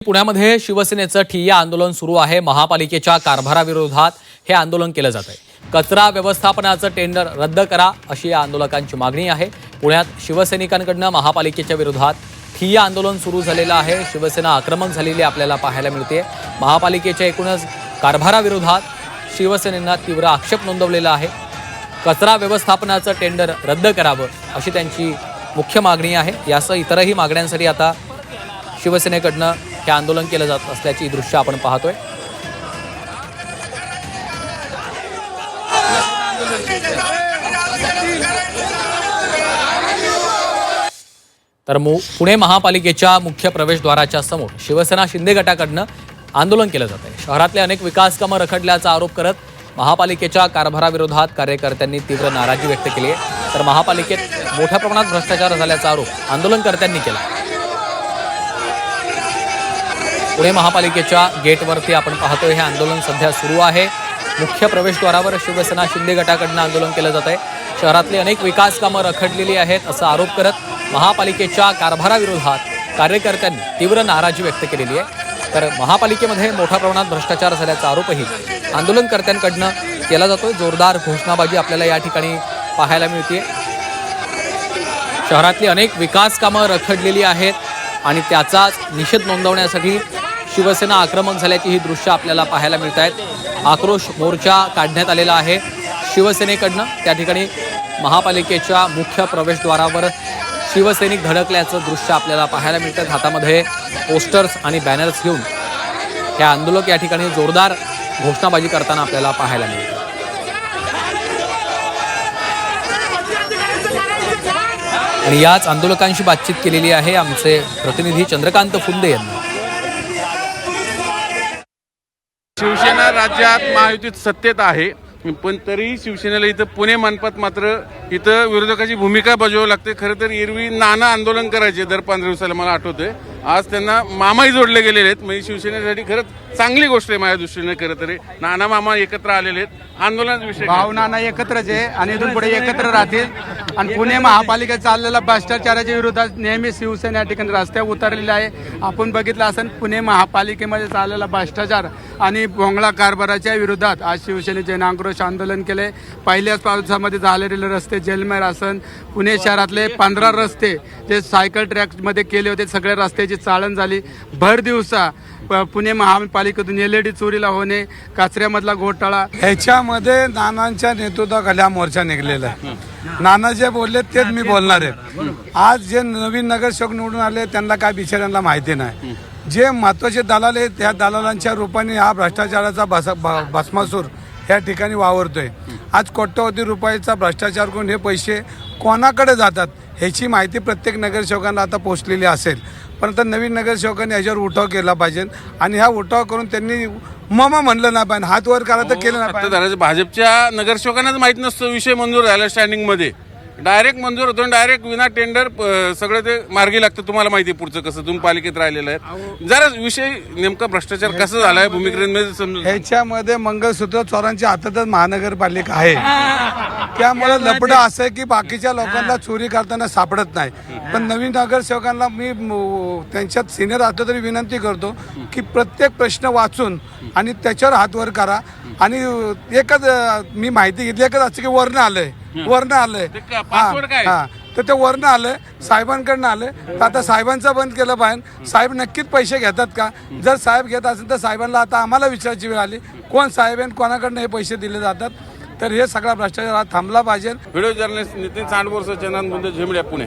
पुण्यामध्ये शिवसेनेचं ठिय्या आंदोलन सुरू आहे। महापालिकेच्या कारभाराविरोधात हे आंदोलन केलं जात आहे। कचरा व्यवस्थापनाचं टेंडर रद्द करा अशी या आंदोलकांची मागणी आहे। पुण्यात शिवसैनिकांकडून महापालिकेच्या विरोधात ठिय्या आंदोलन सुरू झालेलं आहे। शिवसेना आक्रमक झालेली आपल्याला पाहायला मिळते। महापालिकेच्या एकूणच कारभाराविरोधात शिवसेनेनं तीव्र आक्षेप नोंदवलेला आहे। कचरा व्यवस्थापनाचं टेंडर रद्द करावं अशी त्यांची मुख्य मागणी आहे। यासह इतरही मागण्यांसाठी आता शिवसेनेकडनं हे आंदोलन केलं जात असल्याची दृश्य आपण पाहतोय। तर पुणे महापालिकेच्या मुख्य प्रवेशद्वाराच्या समोर शिवसेना शिंदे गटाकडनं आंदोलन केलं जात आहे। शहरातले अनेक विकास कामं रखडल्याचा आरोप करत महापालिकेच्या कारभाराविरोधात कार्यकर्त्यांनी तीव्र नाराजी व्यक्त केली आहे। तर महापालिकेत मोठ्या प्रमाणात भ्रष्टाचार झाल्याचा आरोप आंदोलनकर्त्यांनी केला। पुणे महापालिकेच्या गेटवरती आपण पाहतोय हे आंदोलन सध्या सुरू आहे। मुख्य प्रवेशद्वारावर शिवसेना शिंदे गटाकडनं आंदोलन केलं जात आहे। शहरातली अनेक विकास कामं रखडलेली आहेत असा आरोप करत महापालिकेच्या कारभाराविरोधात कार्यकर्त्यांनी तीव्र नाराजी व्यक्त केलेली आहे। तर महापालिकेमध्ये मोठ्या प्रमाणात भ्रष्टाचार झाल्याचा आरोपही आंदोलनकर्त्यांकडनं केला जातोय। जोरदार घोषणाबाजी आपल्याला या ठिकाणी पाहायला मिळते। शहरातली अनेक विकास कामं रखडलेली आहेत आणि त्याचाच निषेध नोंदवण्यासाठी शिवसेना आक्रमक झाल्याची ही दृश्य आपल्याला पाहायला मिळत आहेत। आक्रोश मोर्चा काढण्यात आलेला आहे शिवसेनेकडनं। त्या ठिकाणी महापालिकेच्या मुख्य प्रवेशद्वारावर शिवसैनिक धडकल्याचं दृश्य आपल्याला पाहायला मिळतं। हातामध्ये पोस्टर्स आणि बॅनर्स घेऊन हे आंदोलक या ठिकाणी जोरदार घोषणाबाजी करताना आपल्याला पाहायला मिळतं। आणि याच आंदोलकांशी बातचीत केलेली आहे आमचे प्रतिनिधी चंद्रकांत फुंदे यांनी। शिवसेना राज्यात महायुतीत सत्तेत आहे, पण तरी शिवसेनेला इथं पुणे मनपात मात्र इथं विरोधकाची भूमिका बजावावी लागते। खरं तर एरवी नाना आंदोलन करायचे दर 15 दिवसाला, मला आठवतंय। आज त्यांना मामाही जोडले गेलेले आहेत। म्हणजे शिवसेनेसाठी खरंच चांगली गोष्ट आहे माझ्या दृष्टीने। खरं तरी नाना मामा एकत्र आलेले आहेत। आंदोलनाचा विषय भाऊ नाना एकत्रच आहे आणि इथून पुढे एकत्र राहतील। आणि पुणे महापालिकेत चाललेला भ्रष्टाचाराच्या विरोधात नेहमी शिवसेना या ठिकाणी रस्त्यावर उतरलेली आहे। आपण बघितलं असेल पुणे महापालिकेमध्ये चाललेला भ्रष्टाचार आणि भोंगळा कारभाराच्या विरोधात आज शिवसेनेचे जनाक्रोश आंदोलन केले। पहिल्याच पावसामध्ये झालेले रस्ते जलमय असन, पुणे शहरातले 15 रस्ते जे सायकल ट्रॅकमध्ये केले होते सगळ्या रस्त्याची चाळण झाली। भर दिवसा पुणे महापालिकेतून LED चोरीला होणे, कचऱ्यामधला घोटाळा, ह्याच्यामध्ये नानांच्या नेतृत्वाखाली हा मोर्चा निघलेला आहे। नाना जे बोलले तेच मी बोलणार आहे। आज जे नवीन नगरसेवक निवडून आले त्यांना काय बिचाऱ्यांना माहिती नाही। जे महत्वाचे दलाल आहेत त्या दलालांच्या रूपाने हा भ्रष्टाचाराचा भस्मासूर या ठिकाणी वावरतोय। आज कोट्यवधी रुपयाचा भ्रष्टाचार करून हे पैसे कोणाकडे जातात ह्याची माहिती प्रत्येक नगरसेवकांना आता पोहोचलेली असेल। परंतु नवीन नगरसेवकांनी याच्यावर उठाव केला पाहिजे आणि हा उठाव करून त्यांनी ममा म्हणलं नाही पाहिजे, हात वर करा तर केलं नाही पाहिजे। भाजपच्या नगरसेवकांनाच माहित नसतं विषय मंजूर झाला स्टँडिंग मध्ये, डायरेक्ट मंजूर होतो, डायरेक्ट विना टेंडर सगळं ते मार्गी लागतं। तुम्हाला माहिती पुढचं कसं तुम्ही पालिकेत राहिलेलं आहे। जरा विषय नेमका भ्रष्टाचार कसा झालाय भूमिकेमध्ये समजून। ह्याच्यामध्ये मंगळसूत्र चोरांच्या हातातच महानगरपालिका आहे। त्यामुळे लपडं असं आहे की बाकीच्या लोकांना चोरी करताना सापडत नाही। पण नवीन नगरसेवकांना मी त्यांच्यात सिनियर असतो तरी विनंती करतो की प्रत्येक प्रश्न वाचून आणि त्याच्यावर हात वर करा। आणि एकच मी माहिती घेतली, एकच असं की वर्ण आलंय हा तर ते वर्ण आलंय साहेबांकडनं आलंय। तर आता साहेबांचं बंद केलं पाहिजे। साहेब नक्कीच पैसे घेतात का? जर साहेब घेत असेल तर साहेबांना आता आम्हाला विचारायची वेळ आली कोण साहेब आहे, कोणाकडनं हे पैसे दिले जातात। तर हे सगळा भ्रष्टाचार थांबला पाहिजे। व्हिडिओ जर्नलिस्ट नितीन सांडबोरसह चंदन बुंदे, झिमड्या, पुणे।